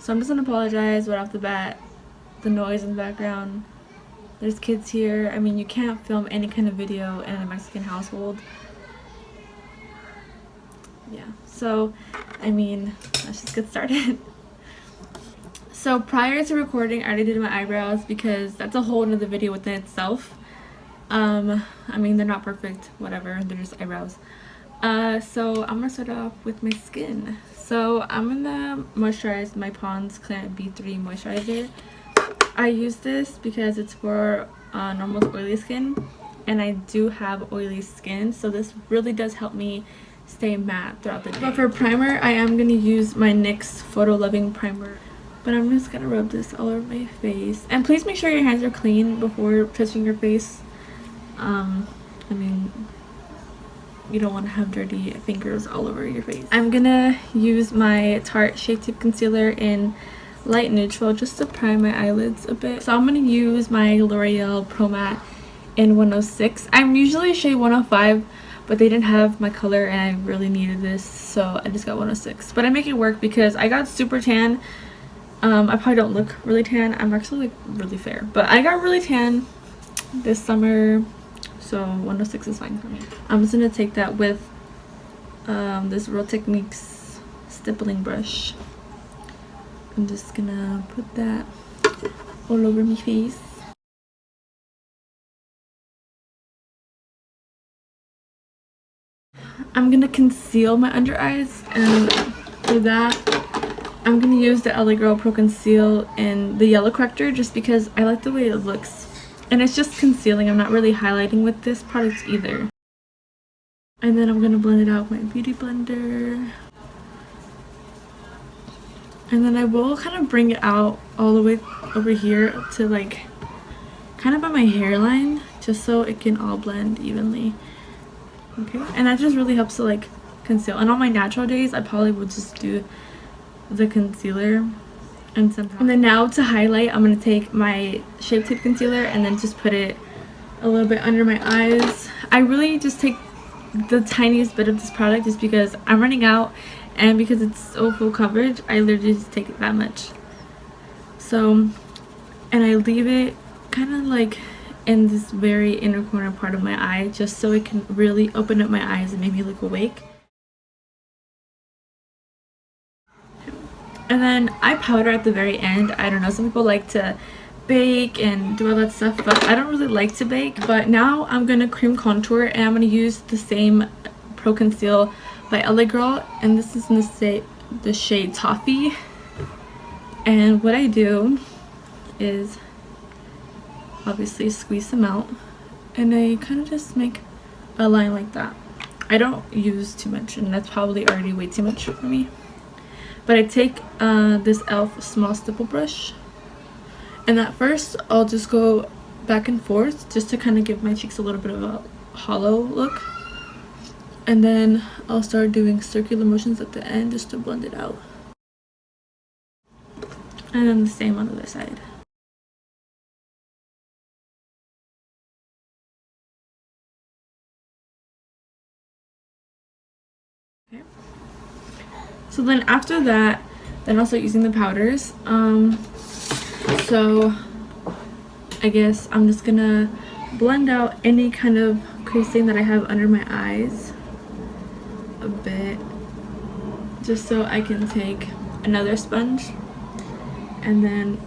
So I'm just gonna apologize right off the bat. The noise in the background. There's kids here. I mean, you can't film any kind of video in a Mexican household. Yeah, so I mean, let's just get started. So prior to recording, I already did my eyebrows because that's a whole nother video within itself. I mean, they're not perfect, whatever, they're just eyebrows. So I'm gonna start off with my skin. So I'm gonna moisturize my Pond's Clarant B3 moisturizer. I use this because it's for normal oily skin, and I do have oily skin, so this really does help me stay matte throughout the day. But for primer, I am gonna use my NYX Photo Loving Primer. But I'm just gonna rub this all over my face. And please make sure your hands are clean before touching your face. I mean, you don't want to have dirty fingers all over your face. I'm gonna use my Tarte Shape Tape Concealer in light neutral just to prime my eyelids a bit. So I'm gonna use my L'Oreal Pro Matte in 106. I'm usually shade 105, but they didn't have my color and I really needed this, so I just got 106. But I make it work because I got super tan. I probably don't look really tan. I'm actually like really fair, but I got really tan this summer, so 106 is fine for me. I'm just gonna take that with this Real Techniques stippling brush. I'm just gonna put that all over my face. I'm gonna conceal my under eyes, and for that I'm gonna use the LA Girl Pro Conceal in the yellow corrector just because I like the way it looks. And it's just concealing. I'm not really highlighting with this product either. And then I'm gonna blend it out with my beauty blender. And then I will kind of bring it out all the way over here to like kind of by my hairline, just so it can all blend evenly. Okay, and that just really helps to like conceal. And on my natural days, I probably would just do the concealer and somehow. And then now to highlight, I'm gonna take my Shape Tape Concealer and then just put it a little bit under my eyes. I really just take the tiniest bit of this product just because I'm running out, and because it's so full coverage, I literally just take it that much. So, and I leave it kind of like in this very inner corner part of my eye, just so it can really open up my eyes and make me look awake. And then I powder at the very end. I don't know, some people like to bake and do all that stuff, but I don't really like to bake. But now I'm gonna cream contour, and I'm gonna use the same Pro Conceal by LA Girl, and this is in the shade Toffee. And what I do is obviously squeeze them out, and I kind of just make a line like that. I don't use too much, and that's probably already way too much for me. But I take this e.l.f. small stipple brush, and at first I'll just go back and forth just to kind of give my cheeks a little bit of a hollow look, and then I'll start doing circular motions at the end just to blend it out, and then the same on the other side. Okay. So then after that, then I'll start using the powders. So I guess I'm just gonna blend out any kind of creasing that I have under my eyes a bit, just so I can take another sponge and then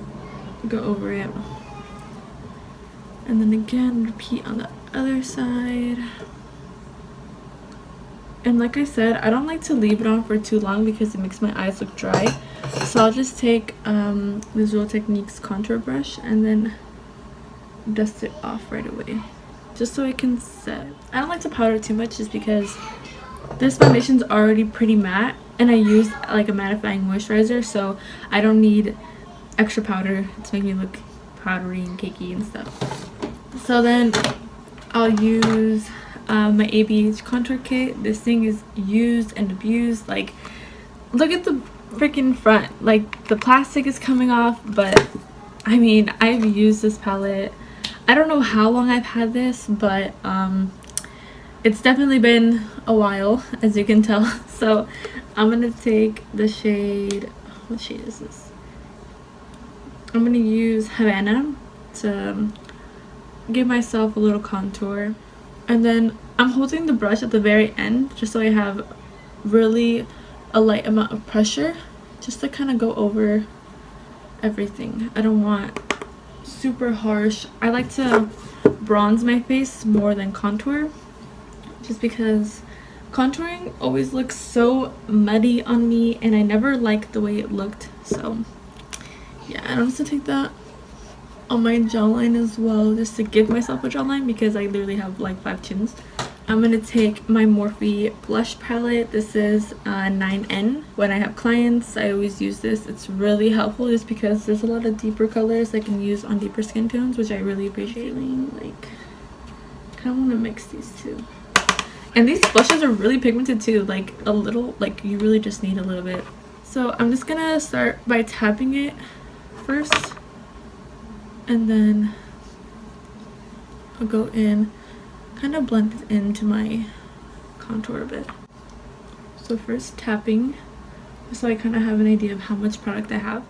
go over it. And then again, repeat on the other side. And like I said, I don't like to leave it on for too long because it makes my eyes look dry. So I'll just take this Real Techniques contour brush and then dust it off right away, just so it can set. I don't like to powder too much just because this foundation's already pretty matte, and I use like a mattifying moisturizer, so I don't need extra powder to make me look powdery and cakey and stuff. So then I'll use my ABH contour kit. This thing is used and abused. Like, look at the freaking front, like the plastic is coming off, but I mean, I've used this palette. I don't know how long I've had this, but it's definitely been a while, as you can tell. So I'm gonna take the shade, what shade is this? I'm going to use Havana to give myself a little contour. And then I'm holding the brush at the very end just so I have really a light amount of pressure just to kind of go over everything. I don't want super harsh. I like to bronze my face more than contour just because contouring always looks so muddy on me and I never liked the way it looked. So yeah, I'm just gonna take that on my jawline as well just to give myself a jawline because I literally have like 5 chins. I'm gonna take my Morphe blush palette. This is 9N. When I have clients, I always use this. It's really helpful just because there's a lot of deeper colors I can use on deeper skin tones, which I really appreciate. Like, kind of want to mix these two. And these blushes are really pigmented too, like a little, like you really just need a little bit. So I'm just gonna start by tapping it first, and then I'll go in, kind of blend it into my contour a bit. So first tapping, so I kind of have an idea of how much product I have.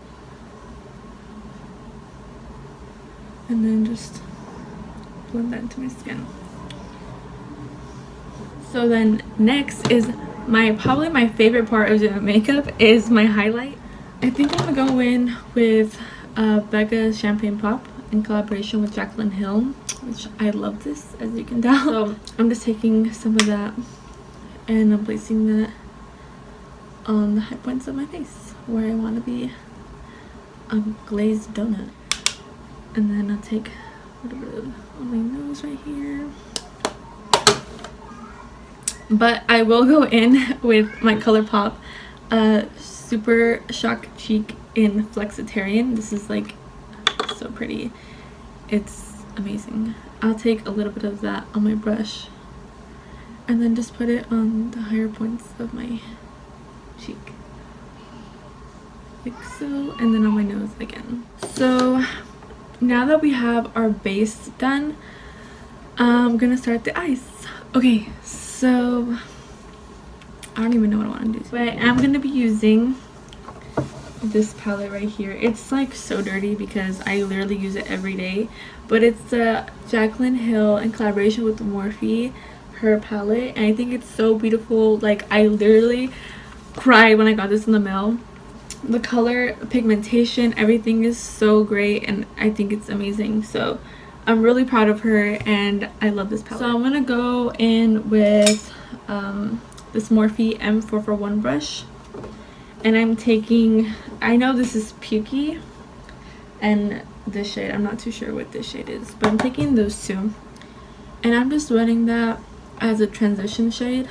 And then just blend that into my skin. So then next is probably my favorite part of doing makeup is my highlight. I think I'm gonna go in with Becca Champagne Pop in collaboration with Jaclynhillxmorphe, which I love this, as you can tell. So I'm just taking some of that and I'm placing that on the high points of my face where I want to be a glazed donut. And then I'll take a little bit on my nose right here. But I will go in with my ColourPop Super Shock Cheek in Flexitarian. This is like so pretty. It's amazing. I'll take a little bit of that on my brush and then just put it on the higher points of my cheek. Like so. And then on my nose again. So now that we have our base done, I'm gonna start the eyes. Okay, so I don't even know what I want to do. But I'm going to be using this palette right here. It's like so dirty because I literally use it every day. But it's Jaclynhillxmorphe in collaboration with Morphe, her palette. And I think it's so beautiful. Like, I literally cried when I got this in the mail. The color, pigmentation, everything is so great. And I think it's amazing. So I'm really proud of her and I love this palette. So I'm gonna go in with this Morphe M441 brush, and I'm taking, I know this is Pukey and this shade, I'm not too sure what this shade is, but I'm taking those two and I'm just running that as a transition shade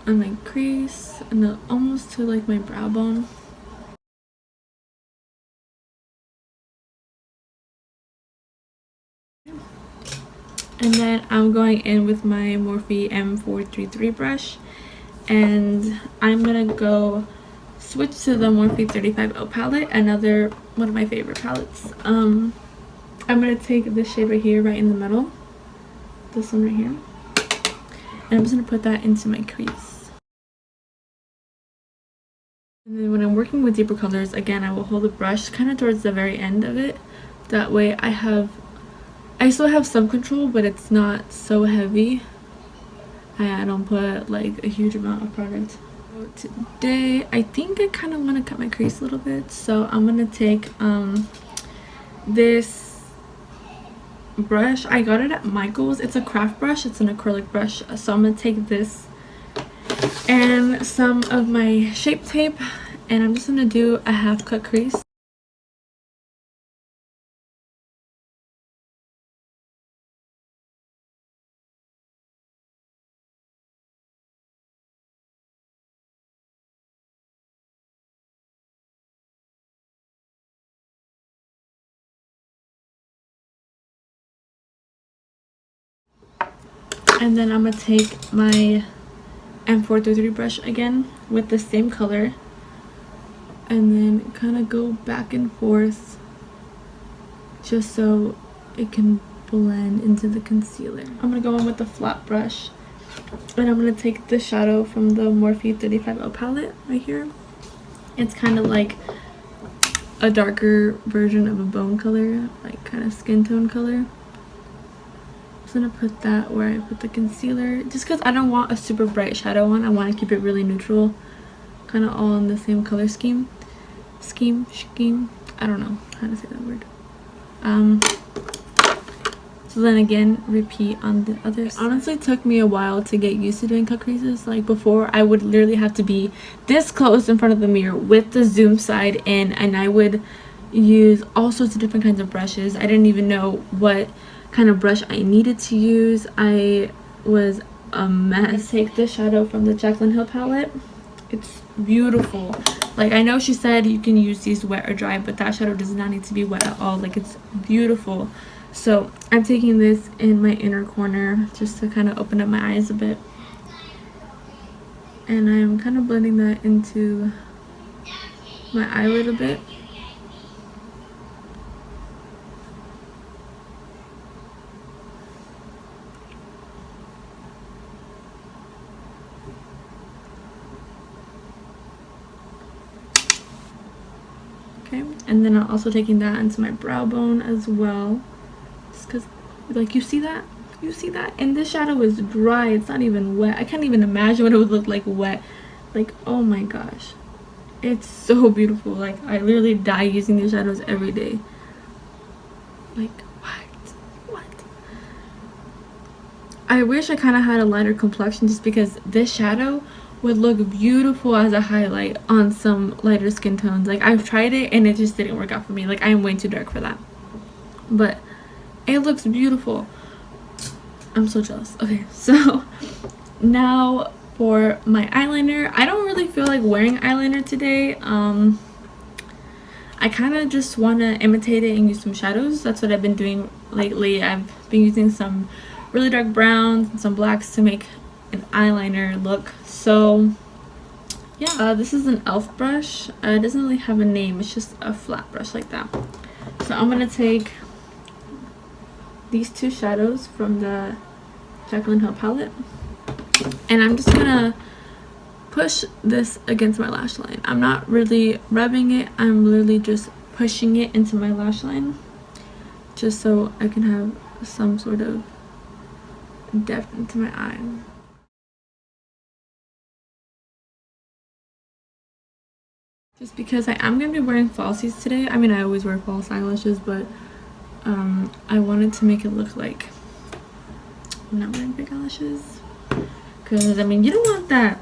on my crease and then almost to like my brow bone. And then I'm going in with my Morphe M433 brush, and I'm gonna go switch to the Morphe 35O palette, another one of my favorite palettes. I'm gonna take this shade right here, right in the middle, this one right here, and I'm just gonna put that into my crease. And then when I'm working with deeper colors, again, I will hold the brush kind of towards the very end of it. That way I still have some control, but it's not so heavy. I don't put like a huge amount of product. So today, I think I kind of want to cut my crease a little bit. So I'm going to take this brush. I got it at Michael's. It's a craft brush. It's an acrylic brush. So I'm going to take this and some of my Shape Tape. And I'm just going to do a half cut crease. And then I'm going to take my M433 brush again with the same color and then kind of go back and forth just so it can blend into the concealer. I'm going to go in with the flat brush and I'm going to take the shadow from the Morphe 35O palette right here. It's kind of like a darker version of a bone color, like kind of skin tone color. I'm just gonna put that where I put the concealer, just because I don't want a super bright shadow on. I want to keep it really neutral, kind of all in the same color scheme. I don't know how to say that word. So then again, repeat on the other side. It honestly took me a while to get used to doing cut creases. Like before, I would literally have to be this close in front of the mirror with the zoom side in, and I would use all sorts of different kinds of brushes. I didn't even know what kind of brush I needed to use. I was a mess. Take the shadow from the Jaclynhillxmorphe palette. It's beautiful. Like, I know she said you can use these wet or dry, but that shadow does not need to be wet at all. Like, it's beautiful. So I'm taking this in my inner corner just to kind of open up my eyes a bit, and I'm kind of blending that into my eyelid a bit. Okay, and then I'm also taking that into my brow bone as well, just because, like, you see that, and this shadow is dry. It's not even wet. I can't even imagine what it would look like wet. Like, oh my gosh, it's so beautiful. Like, I literally die using these shadows every day. Like, what I wish I kind of had a lighter complexion, just because this shadow would look beautiful as a highlight on some lighter skin tones. Like, I've tried it and it just didn't work out for me. Like, I am way too dark for that, but it looks beautiful. I'm so jealous. Okay, so now for my eyeliner. I don't really feel like wearing eyeliner today. I kind of just want to imitate it and use some shadows. That's what I've been doing lately. I've been using some really dark browns and some blacks to make an eyeliner look. So yeah, this is an elf brush. It doesn't really have a name. It's just a flat brush like that. So I'm gonna take these two shadows from the Jaclynhillxmorphe palette, and I'm just gonna push this against my lash line. I'm not really rubbing it. I'm literally just pushing it into my lash line, just so I can have some sort of depth into my eye. Just because I am going to be wearing falsies today. I mean, I always wear false eyelashes, but I wanted to make it look like I'm not wearing big eyelashes. Because, I mean, you don't want that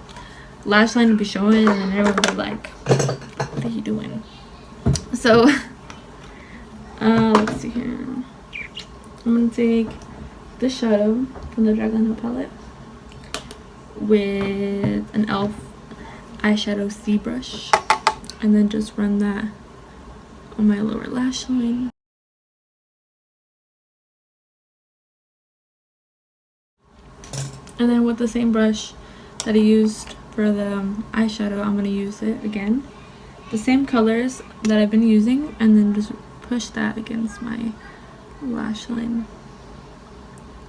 lash line to be showing and then everyone will be like, what are you doing? So, let's see here. I'm going to take this shadow from the Jaclynhillxmorphe palette with an elf eyeshadow C brush, and then just run that on my lower lash line. And then with the same brush that I used for the eyeshadow, I'm going to use it again. The same colors that I've been using, and then just push that against my lash line.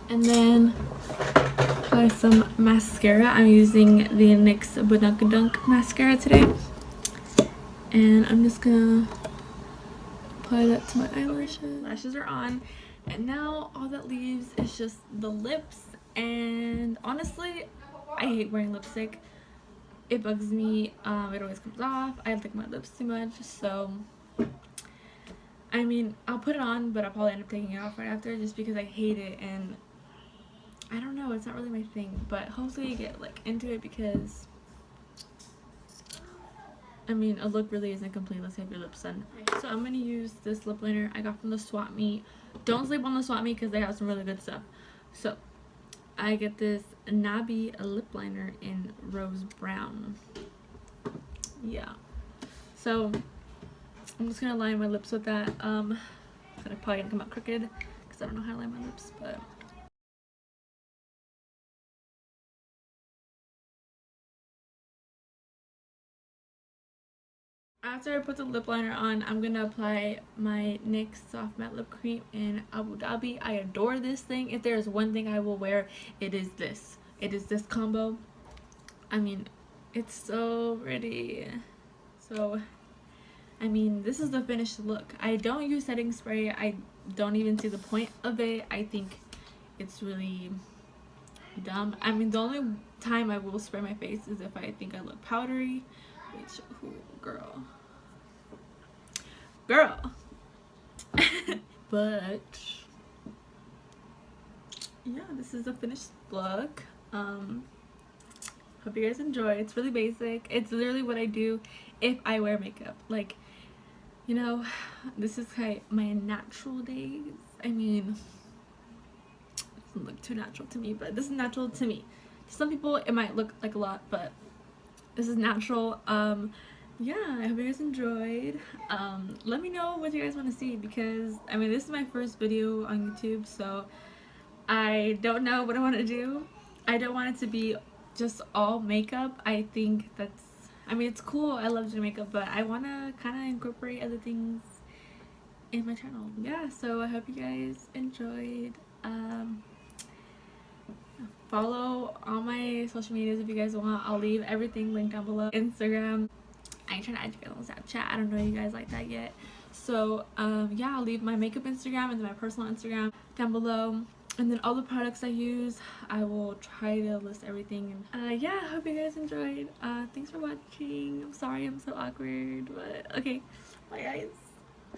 And then apply some mascara. I'm using the NYX Badunkadunk mascara today. And I'm just gonna apply that to my eyelashes. Lashes are on, and now all that leaves is just the lips. And honestly, I hate wearing lipstick. It bugs me. It always comes off. I lick my lips too much, so I mean, I'll put it on, but I'll probably end up taking it off right after, just because I hate it. And I don't know, it's not really my thing, but hopefully you get like into it, because I mean, a look really isn't complete unless you have your lips done. So I'm gonna use this lip liner I got from the swap meet. Don't sleep on the swap meet because they have some really good stuff. So I get this Nabi lip liner in rose brown. Yeah. So I'm just gonna line my lips with that. It's probably gonna come out crooked because I don't know how to line my lips, but after I put the lip liner on, I'm gonna apply my NYX Soft Matte Lip Cream in Abu Dhabi. I adore this thing. If there is one thing I will wear, it is this. It is this combo. I mean, it's so pretty. So, I mean, this is the finished look. I don't use setting spray. I don't even see the point of it. I think it's really dumb. I mean, the only time I will spray my face is if I think I look powdery, which, ooh, girl. But yeah, this is the finished look. Hope you guys enjoy. It's really basic. It's literally what I do if I wear makeup. Like, you know, this is my natural days. I mean, it doesn't look too natural to me, but this is natural to me. To some people it might look like a lot, but this is natural. Yeah, I hope you guys enjoyed. Let me know what you guys want to see, because I mean, this is my first video on YouTube, so I don't know what I want to do. I don't want it to be just all makeup. I think that's, I mean, it's cool, I love doing makeup, but I want to kind of incorporate other things in my channel. Yeah, so I hope you guys enjoyed. Follow all my social medias if you guys want. I'll leave everything linked down below. Instagram, I ain't trying to add you guys on Snapchat. I don't know you guys like that yet. So yeah, I'll leave my makeup Instagram and then my personal Instagram down below. And then all the products I use, I will try to list everything. Yeah, I hope you guys enjoyed. Thanks for watching. I'm sorry I'm so awkward, but okay. Bye guys.